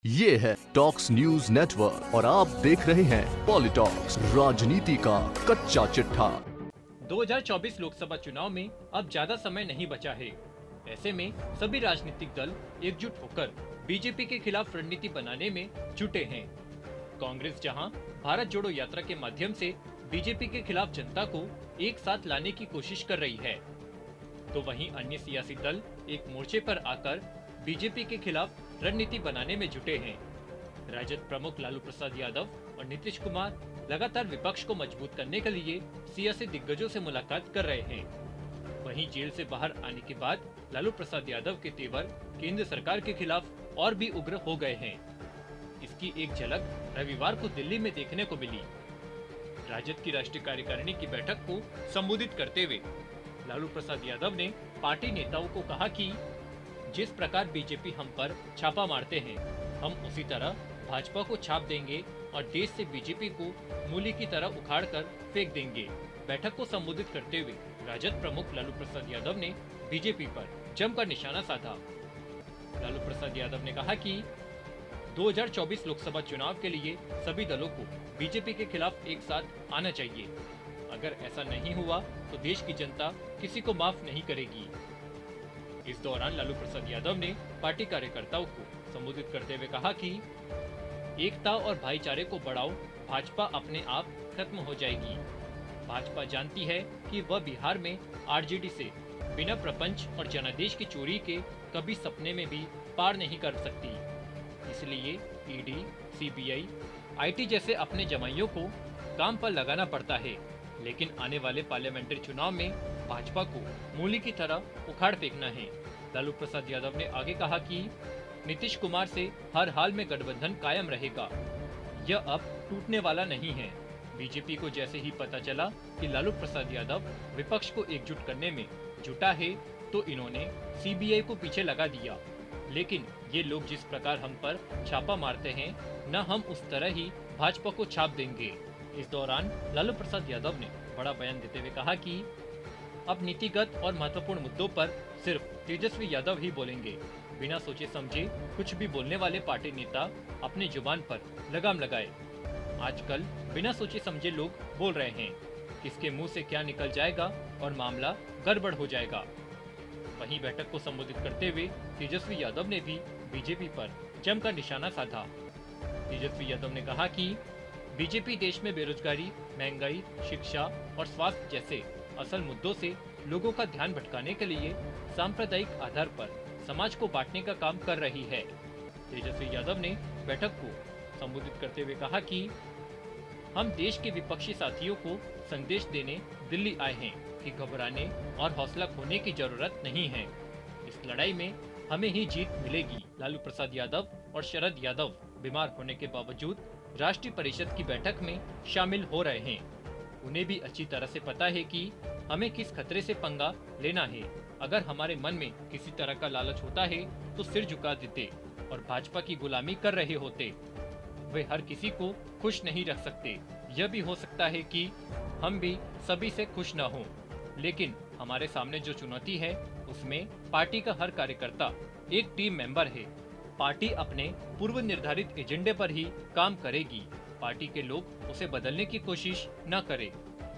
ये है talks news network और आप देख रहे हैं पॉलिटॉक्स, राजनीति का कच्चा चिट्ठा। 2024 लोकसभा चुनाव में अब ज्यादा समय नहीं बचा है। ऐसे में सभी राजनीतिक दल एकजुट होकर बीजेपी के खिलाफ रणनीति बनाने में जुटे हैं। कांग्रेस जहां भारत जोड़ो यात्रा के माध्यम से बीजेपी के खिलाफ जनता को एक साथ लाने की कोशिश कर रही है, तो वहीं अन्य सियासी दल एक मोर्चे पर आकर बीजेपी के खिलाफ रणनीति बनाने में जुटे हैं। राजद प्रमुख लालू प्रसाद यादव और नीतीश कुमार लगातार विपक्ष को मजबूत करने के लिए सियासी दिग्गजों से मुलाकात कर रहे हैं। वहीं जेल से बाहर आने के बाद लालू प्रसाद यादव के तेवर केंद्र सरकार के खिलाफ और भी उग्र हो गए हैं। इसकी एक झलक रविवार को दिल्ली में देखने को मिली। राजद की राष्ट्रीय कार्यकारिणी की बैठक को संबोधित करते हुए लालू प्रसाद यादव ने पार्टी नेताओं को कहा कि जिस प्रकार बीजेपी हम पर छापा मारते हैं, हम उसी तरह भाजपा को छाप देंगे और देश से बीजेपी को मूली की तरह उखाड़ कर फेंक देंगे। बैठक को संबोधित करते हुए राजद प्रमुख लालू प्रसाद यादव ने बीजेपी पर जमकर निशाना साधा। लालू प्रसाद यादव ने कहा कि 2024 लोकसभा चुनाव के लिए सभी दलों को बीजेपी के खिलाफ एक साथ आना चाहिए। अगर ऐसा नहीं हुआ तो देश की जनता किसी को माफ नहीं करेगी। इस दौरान लालू प्रसाद यादव ने पार्टी कार्यकर्ताओं को संबोधित करते हुए कहा कि एकता और भाईचारे को बढ़ाओ, भाजपा अपने आप खत्म हो जाएगी। भाजपा जानती है कि वह बिहार में आरजेडी से बिना प्रपंच और जनादेश की चोरी के कभी सपने में भी पार नहीं कर सकती। इसलिए ईडी, सीबीआई, आईटी जैसे अपने जमाइयों को काम पर लगाना पड़ता है, लेकिन आने वाले पार्लियामेंट्री चुनाव में भाजपा को मूली की तरह उखाड़ फेंकना है। लालू प्रसाद यादव ने आगे कहा कि नीतीश कुमार से हर हाल में गठबंधन कायम रहेगा, यह अब टूटने वाला नहीं है। बीजेपी को जैसे ही पता चला कि लालू प्रसाद यादव विपक्ष को एकजुट करने में जुटा है, तो इन्होंने सीबीआई को पीछे लगा दिया। लेकिन ये लोग जिस प्रकार हम पर छापा मारते हैं, न हम उस तरह ही भाजपा को छाप देंगे। इस दौरान लालू प्रसाद यादव ने बड़ा बयान देते हुए कहा कि अब नीतिगत और महत्वपूर्ण मुद्दों पर सिर्फ तेजस्वी यादव ही बोलेंगे। बिना सोचे समझे कुछ भी बोलने वाले पार्टी नेता अपनी जुबान पर लगाम लगाए। आजकल बिना सोचे समझे लोग बोल रहे हैं, किसके मुंह से क्या निकल जाएगा और मामला गड़बड़ हो जाएगा। वहीं बैठक को संबोधित करते हुए तेजस्वी यादव ने भी बीजेपी पर जमकर निशाना साधा। तेजस्वी यादव ने कहा कि बीजेपी देश में बेरोजगारी, महंगाई, शिक्षा और स्वास्थ्य जैसे असल मुद्दों से लोगों का ध्यान भटकाने के लिए सांप्रदायिक आधार पर समाज को बांटने का काम कर रही है। तेजस्वी यादव ने बैठक को संबोधित करते हुए कहा कि हम देश के विपक्षी साथियों को संदेश देने दिल्ली आए हैं कि घबराने और हौसला खोने की जरूरत नहीं है। इस लड़ाई में हमें ही जीत मिलेगी। लालू प्रसाद यादव और शरद यादव बीमार होने के बावजूद राष्ट्रीय परिषद की बैठक में शामिल हो रहे हैं। उन्हें भी अच्छी तरह से पता है कि हमें किस खतरे से पंगा लेना है। अगर हमारे मन में किसी तरह का लालच होता है तो सिर झुका देते और भाजपा की गुलामी कर रहे होते। वे हर किसी को खुश नहीं रख सकते। यह भी हो सकता है कि हम भी सभी से खुश न हों, लेकिन हमारे सामने जो चुनौती है उसमें पार्टी का हर कार्यकर्ता एक टीम मेंबर है। पार्टी अपने पूर्व निर्धारित एजेंडे पर ही काम करेगी। पार्टी के लोग उसे बदलने की कोशिश न करें।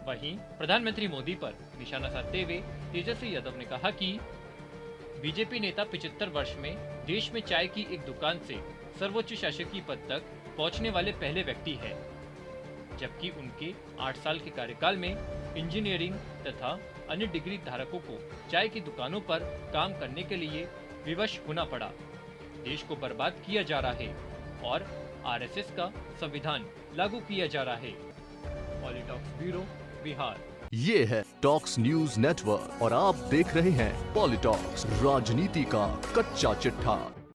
वहीं प्रधानमंत्री मोदी पर निशाना साधते हुए तेजस्वी यादव ने कहा कि बीजेपी नेता 75 वर्ष में देश में चाय की एक दुकान से सर्वोच्च शासकीय पद तक पहुंचने वाले पहले व्यक्ति है, जबकि उनके 8 साल के कार्यकाल में इंजीनियरिंग तथा अन्य डिग्री धारकों को चाय की दुकानों पर काम करने के लिए विवश होना पड़ा। देश को बर्बाद किया जा रहा है और आरएसएस का संविधान लागू किया जा रहा है। पॉलिटॉक्स ब्यूरो, बिहार। ये है टॉक्स न्यूज नेटवर्क और आप देख रहे हैं पॉलिटॉक्स, राजनीति का कच्चा चिट्ठा।